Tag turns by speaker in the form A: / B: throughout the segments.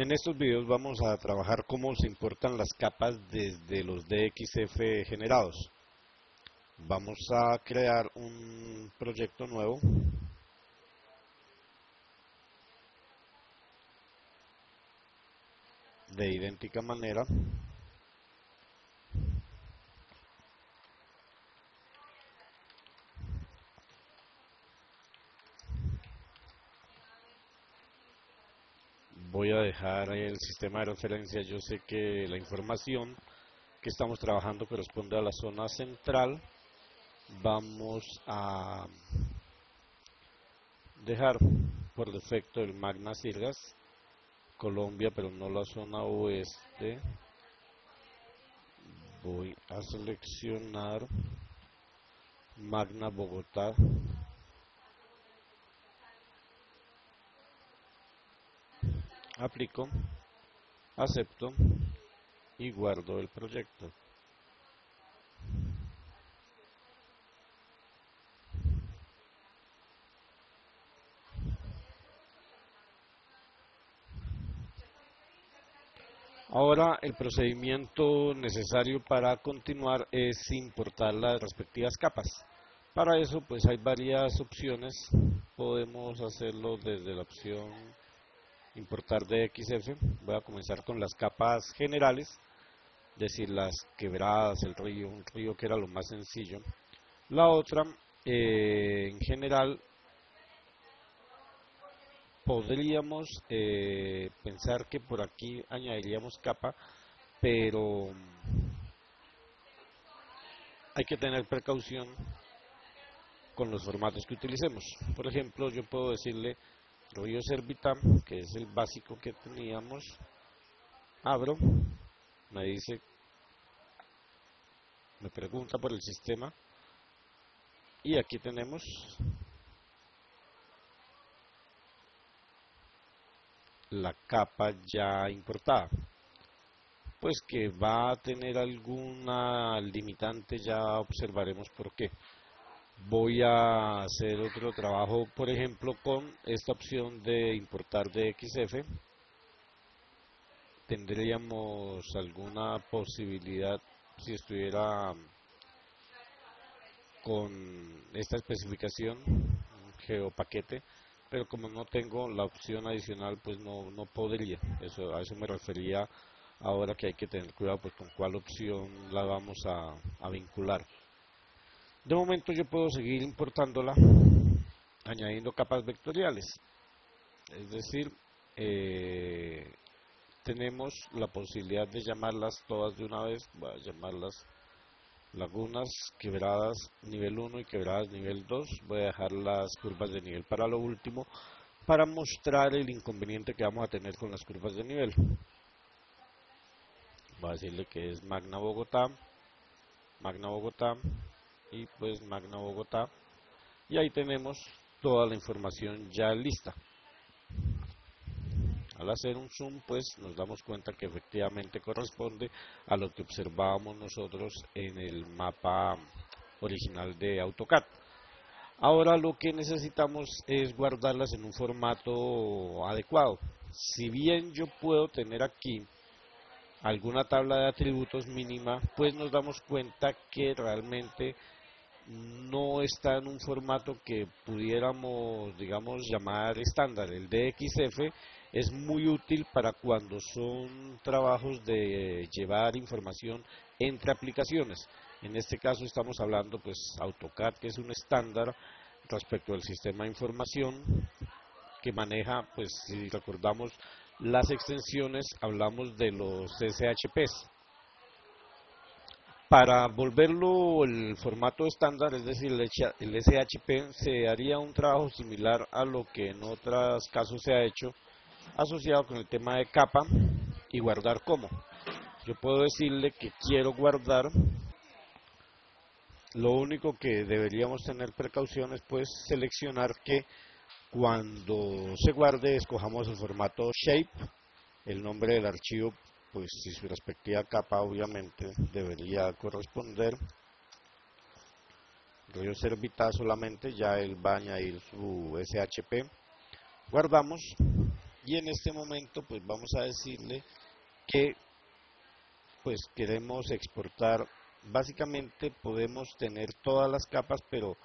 A: En estos videos vamos a trabajar cómo se importan las capas desde los DXF generados. Vamos a crear un proyecto nuevo. De idéntica manera. Voy a dejar el sistema de referencia. Yo sé que la información que estamos trabajando corresponde a la zona central. Vamos a dejar por defecto el Magna Sirgas Colombia, pero no la zona oeste. Voy a seleccionar Magna Bogotá. Aplico, acepto y guardo el proyecto. Ahora el procedimiento necesario para continuar es importar las respectivas capas. Para eso pues hay varias opciones. Podemos hacerlo desde la opción importar DXF. Voy a comenzar con las capas generales, es decir, las quebradas, el río, un río que era lo más sencillo. La otra, en general, podríamos pensar que por aquí añadiríamos capa, pero hay que tener precaución con los formatos que utilicemos. Por ejemplo, yo puedo decirle Río Servitam, que es el básico que teníamos, abro, me dice, me pregunta por el sistema, y aquí tenemos la capa ya importada. Pues que va a tener alguna limitante, ya observaremos por qué. Voy a hacer otro trabajo, por ejemplo, con esta opción de importar DXF. Tendríamos alguna posibilidad si estuviera con esta especificación, un geopaquete, pero como no tengo la opción adicional, pues no podría. A eso me refería ahora, que hay que tener cuidado pues con cuál opción la vamos a vincular. De momento yo puedo seguir importándola añadiendo capas vectoriales, es decir, tenemos la posibilidad de llamarlas todas de una vez. Voy a llamarlas lagunas, quebradas nivel 1 y quebradas nivel 2. Voy a dejar las curvas de nivel para lo último, para mostrar el inconveniente que vamos a tener con las curvas de nivel. Voy a decirle que es Magna Bogotá y pues Magna Bogotá, y ahí tenemos toda la información ya lista. Al hacer un zoom pues nos damos cuenta que efectivamente corresponde a lo que observábamos nosotros en el mapa original de AutoCAD. Ahora lo que necesitamos es guardarlas en un formato adecuado. Si bien yo puedo tener aquí alguna tabla de atributos mínima, pues nos damos cuenta que realmente no está en un formato que pudiéramos, digamos, llamar estándar. El DXF es muy útil para cuando son trabajos de llevar información entre aplicaciones. En este caso estamos hablando pues AutoCAD, que es un estándar respecto al sistema de información que maneja, pues si recordamos las extensiones, hablamos de los SHPs. Para volverlo el formato estándar, es decir, el SHP, se haría un trabajo similar a lo que en otros casos se ha hecho, asociado con el tema de capa y guardar como. Yo puedo decirle que quiero guardar. Lo único que deberíamos tener precaución es pues seleccionar que cuando se guarde escojamos el formato shape. El nombre del archivo, pues si su respectiva capa obviamente debería corresponder Río Servitá solamente, ya él va a añadir su SHP. Guardamos y en este momento pues vamos a decirle que pues queremos exportar. Básicamente podemos tener todas las capas, pero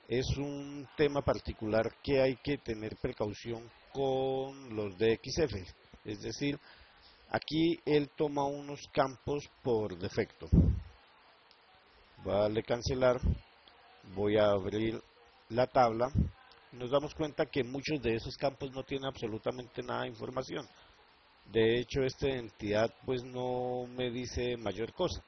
A: es un tema particular que hay que tener precaución con los DXF. Es decir, aquí él toma unos campos por defecto. Voy a darle cancelar, voy a abrir la tabla. Nos damos cuenta que muchos de esos campos no tienen absolutamente nada de información. De hecho, esta entidad pues no me dice mayor cosa.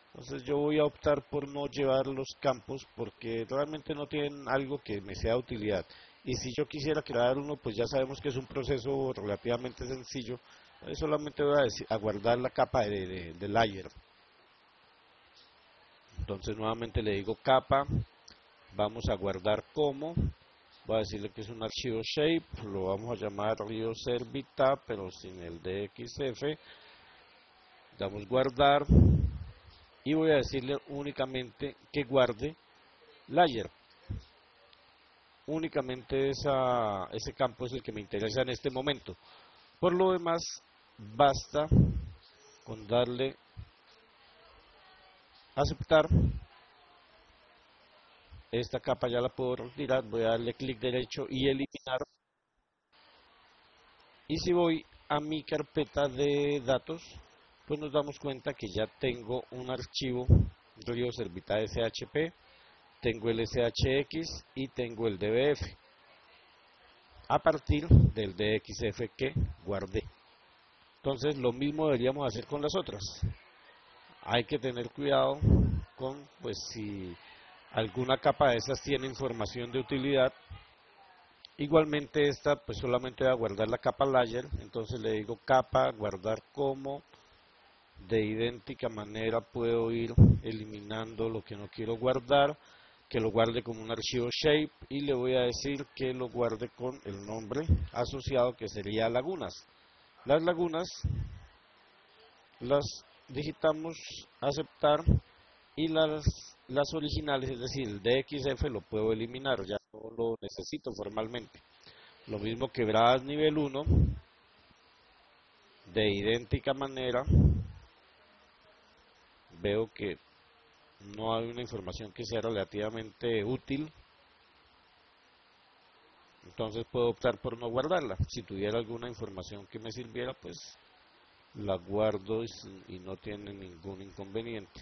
A: Entonces yo voy a optar por no llevar los campos porque realmente no tienen algo que me sea de utilidad. Y si yo quisiera crear uno, pues ya sabemos que es un proceso relativamente sencillo. Solamente voy a guardar la capa de layer. Entonces nuevamente le digo capa, vamos a guardar como, voy a decirle que es un archivo shape, lo vamos a llamar Rio Servita, pero sin el DXF. Damos guardar y voy a decirle únicamente que guarde layer. Únicamente ese campo es el que me interesa en este momento. Por lo demás, basta con darle aceptar. Esta capa ya la puedo retirar, voy a darle clic derecho y eliminar. Y si voy a mi carpeta de datos, pues nos damos cuenta que ya tengo un archivo Rio Servita SHP, tengo el SHX y tengo el DBF a partir del DXF que guardé. Entonces lo mismo deberíamos hacer con las otras. Hay que tener cuidado con, pues si alguna capa de esas tiene información de utilidad. Igualmente esta pues solamente va a guardar la capa layer, entonces le digo capa, guardar como, de idéntica manera puedo ir eliminando lo que no quiero guardar, que lo guarde como un archivo shape y le voy a decir que lo guarde con el nombre asociado que sería lagunas. Las lagunas las digitamos aceptar y las originales, es decir, el DXF lo puedo eliminar, ya no lo necesito formalmente. Lo mismo quebradas nivel 1, de idéntica manera, veo que no hay una información que sea relativamente útil, entonces puedo optar por no guardarla. Si tuviera alguna información que me sirviera, pues la guardo y no tiene ningún inconveniente.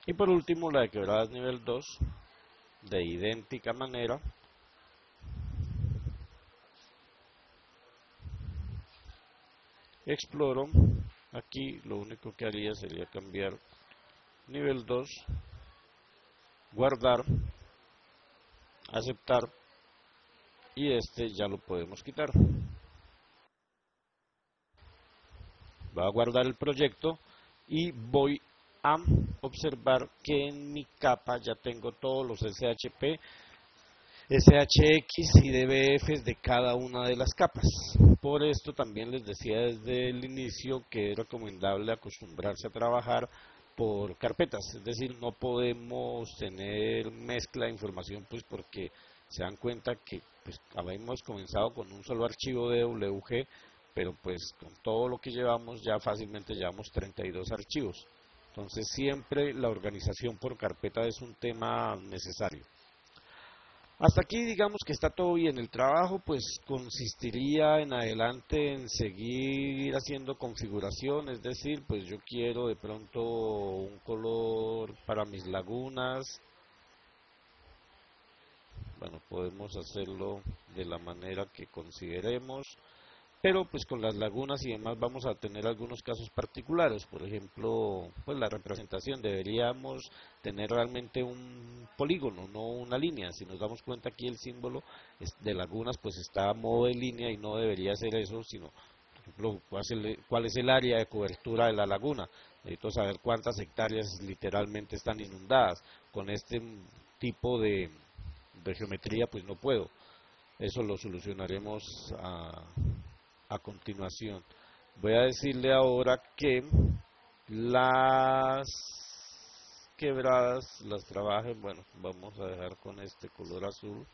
A: Y por último la de quebradas nivel 2, de idéntica manera, exploro. Aquí lo único que haría sería cambiar nivel 2, guardar, aceptar y este ya lo podemos quitar. Voy a guardar el proyecto y voy a observar que en mi capa ya tengo todos los SHP, SHX y DBFs de cada una de las capas. Por esto también les decía desde el inicio que es recomendable acostumbrarse a trabajar por carpetas, es decir, no podemos tener mezcla de información pues porque se dan cuenta que pues habíamos comenzado con un solo archivo de WG, pero pues con todo lo que llevamos ya fácilmente llevamos 32 archivos. Entonces siempre la organización por carpeta es un tema necesario. Hasta aquí digamos que está todo bien. El trabajo pues consistiría en adelante en seguir haciendo configuración, es decir, pues yo quiero de pronto un color para mis lagunas. Bueno, podemos hacerlo de la manera que consideremos, pero pues con las lagunas y demás vamos a tener algunos casos particulares. Por ejemplo, pues la representación deberíamos tener realmente un polígono, no una línea. Si nos damos cuenta aquí el símbolo de lagunas pues está a modo de línea y no debería ser eso, sino por ejemplo cuál es el área de cobertura de la laguna. Necesito saber cuántas hectáreas literalmente están inundadas. Con este tipo de geometría pues no puedo. Eso lo solucionaremos a continuación. Voy a decirle ahora que las quebradas las trabajen. Bueno, vamos a dejar con este color azul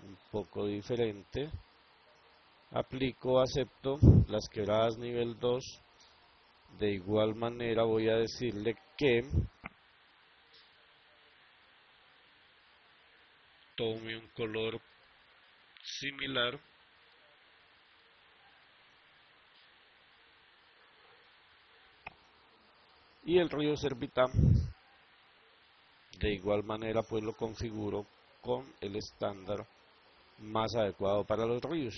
A: un poco diferente. Aplico, acepto las quebradas nivel 2. De igual manera voy a decirle que tome un color similar y el río Servitá de igual manera pues lo configuro con el estándar más adecuado para los ríos.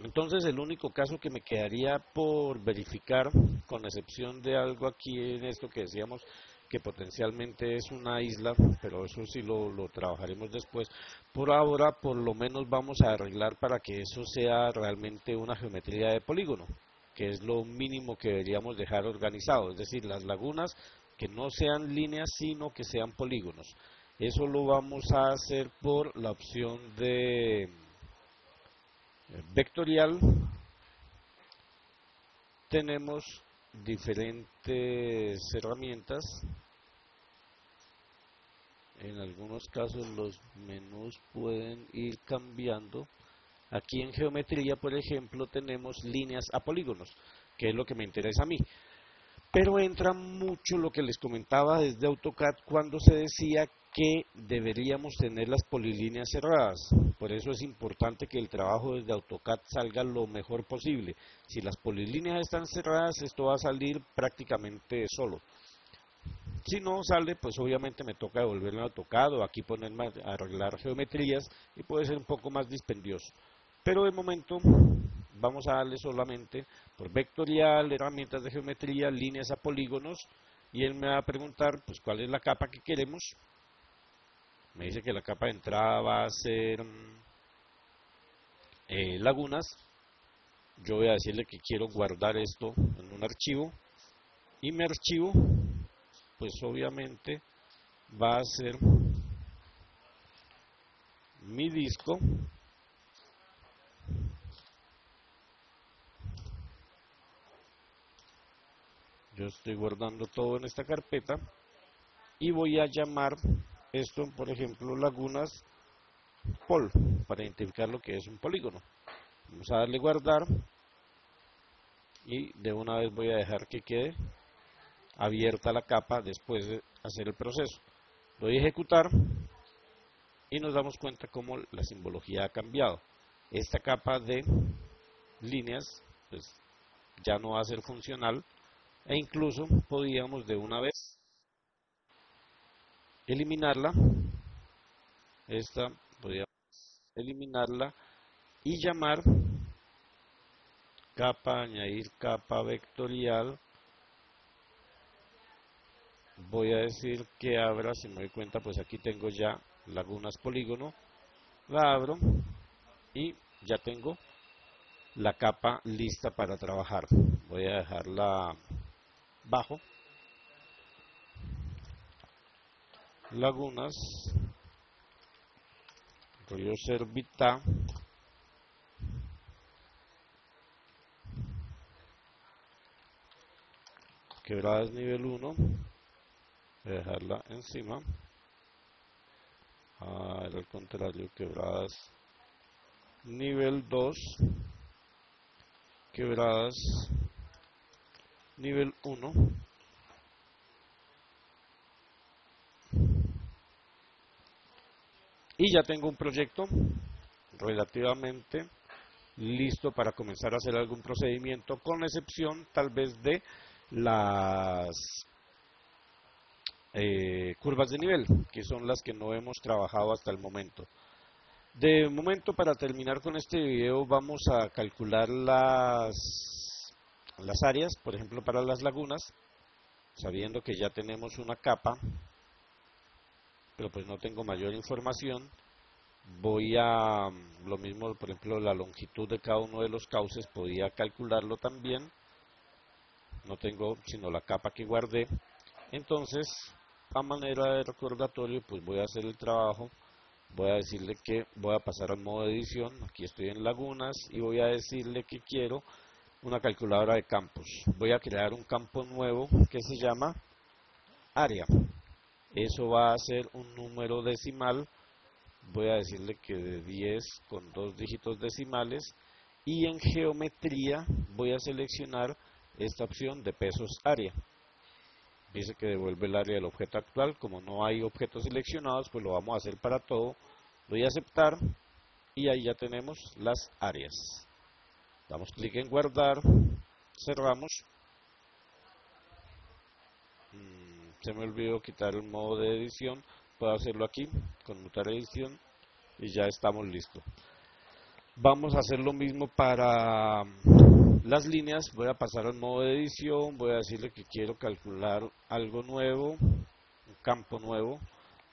A: Entonces el único caso que me quedaría por verificar, con excepción de algo aquí en esto que decíamos que potencialmente es una isla, pero eso sí lo trabajaremos después. Por ahora, por lo menos vamos a arreglar para que eso sea realmente una geometría de polígono, que es lo mínimo que deberíamos dejar organizado, es decir, las lagunas que no sean líneas, sino que sean polígonos. Eso lo vamos a hacer por la opción de vectorial. Tenemos diferentes herramientas. En algunos casos los menús pueden ir cambiando. Aquí en geometría, por ejemplo, tenemos líneas a polígonos, que es lo que me interesa a mí. Pero entra mucho lo que les comentaba desde AutoCAD cuando se decía que deberíamos tener las polilíneas cerradas. Por eso es importante que el trabajo desde AutoCAD salga lo mejor posible. Si las polilíneas están cerradas, esto va a salir prácticamente solo. Si no sale, pues obviamente me toca devolverlo a AutoCAD o aquí ponerme a arreglar geometrías y puede ser un poco más dispendioso. Pero de momento vamos a darle solamente por vectorial, herramientas de geometría, líneas a polígonos y él me va a preguntar pues cuál es la capa que queremos. Me dice que la capa de entrada va a ser lagunas. Yo voy a decirle que quiero guardar esto en un archivo y mi archivo pues obviamente va a ser mi disco. Yo estoy guardando todo en esta carpeta y voy a llamar esto, por ejemplo, lagunas pol, para identificar lo que es un polígono. Vamos a darle guardar y de una vez voy a dejar que quede abierta la capa después de hacer el proceso. Doy a ejecutar y nos damos cuenta cómo la simbología ha cambiado. Esta capa de líneas pues ya no va a ser funcional e incluso podríamos de una vez eliminarla. Esta podríamos eliminarla y llamar capa, añadir capa vectorial. Voy a decir que abra, si me doy cuenta pues aquí tengo ya lagunas polígono, la abro y ya tengo la capa lista para trabajar. Voy a dejarla bajo, lagunas, río Servitá, quebradas nivel 1, voy a dejarla encima. Era al contrario, quebradas nivel 2, quebradas nivel 1. Y ya tengo un proyecto relativamente listo para comenzar a hacer algún procedimiento, con excepción tal vez de las curvas de nivel, que son las que no hemos trabajado hasta el momento. De momento, para terminar con este video, vamos a calcular las áreas, por ejemplo para las lagunas, sabiendo que ya tenemos una capa, pero pues no tengo mayor información. Voy a, lo mismo, por ejemplo, la longitud de cada uno de los cauces, podía calcularlo también. No tengo sino la capa que guardé. Entonces, a manera de recordatorio, pues voy a hacer el trabajo. Voy a decirle que voy a pasar al modo de edición. Aquí estoy en Lagunas y voy a decirle que quiero una calculadora de campos. Voy a crear un campo nuevo que se llama área. Eso va a ser un número decimal. Voy a decirle que de 10 con 2 dígitos decimales. Y en geometría voy a seleccionar esta opción de pesos área. Dice que devuelve el área del objeto actual. Como no hay objetos seleccionados, pues lo vamos a hacer para todo. Doy a aceptar y ahí ya tenemos las áreas. Damos clic en guardar, cerramos. Se me olvidó quitar el modo de edición. Puedo hacerlo aquí, conmutar edición y ya estamos listos. Vamos a hacer lo mismo para las líneas. Voy a pasar al modo de edición, voy a decirle que quiero calcular algo nuevo, un campo nuevo.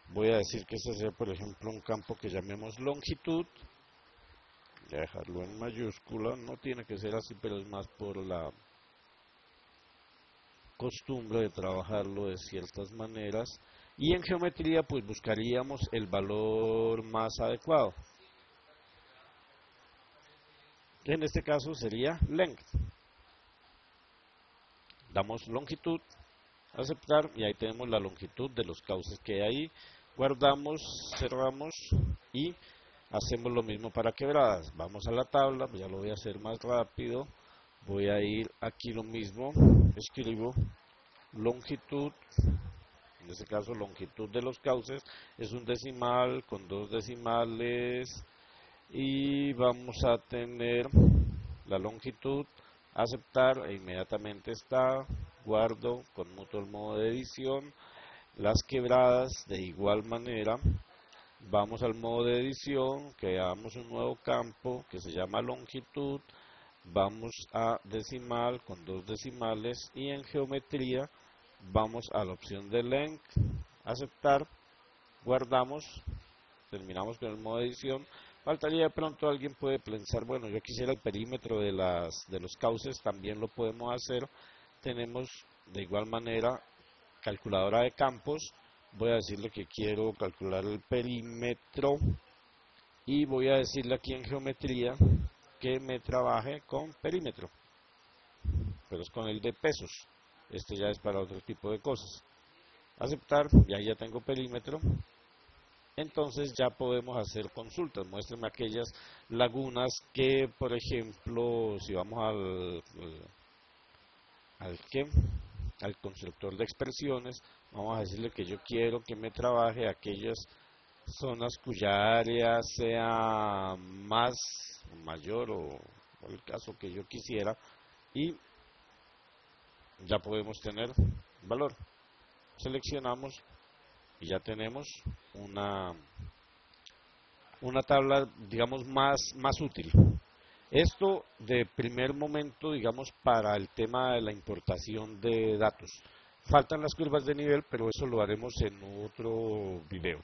A: Voy a decir que este sea, por ejemplo, un campo que llamemos longitud. Voy a dejarlo en mayúscula, no tiene que ser así, pero es más por la costumbre de trabajarlo de ciertas maneras. Y en geometría pues buscaríamos el valor más adecuado. En este caso sería length. Damos longitud, aceptar y ahí tenemos la longitud de los cauces que hay ahí. Guardamos, cerramos y hacemos lo mismo para quebradas. Vamos a la tabla, ya lo voy a hacer más rápido. Voy a ir aquí lo mismo, escribo longitud, en este caso longitud de los cauces, es un decimal con 2 decimales y vamos a tener la longitud, aceptar e inmediatamente está, guardo, conmuto el modo de edición, las quebradas de igual manera, vamos al modo de edición, creamos un nuevo campo que se llama longitud, vamos a decimal con 2 decimales y en geometría vamos a la opción de length, aceptar, guardamos, terminamos con el modo de edición. Faltaría de pronto, alguien puede pensar, bueno, yo quisiera el perímetro de los cauces, también lo podemos hacer. Tenemos de igual manera calculadora de campos, voy a decirle que quiero calcular el perímetro y voy a decirle aquí en geometría que me trabaje con perímetro, pero es con el de pesos. Este ya es para otro tipo de cosas. Aceptar, y ahí ya tengo perímetro. Entonces ya podemos hacer consultas. Muéstrame aquellas lagunas que, por ejemplo, si vamos ¿qué? Al constructor de expresiones, vamos a decirle que yo quiero que me trabaje aquellas zonas cuya área sea más mayor o el caso que yo quisiera y ya podemos tener valor. Seleccionamos y ya tenemos una tabla, digamos, más útil. Esto de primer momento, digamos, para el tema de la importación de datos. Faltan las curvas de nivel, pero eso lo haremos en otro video.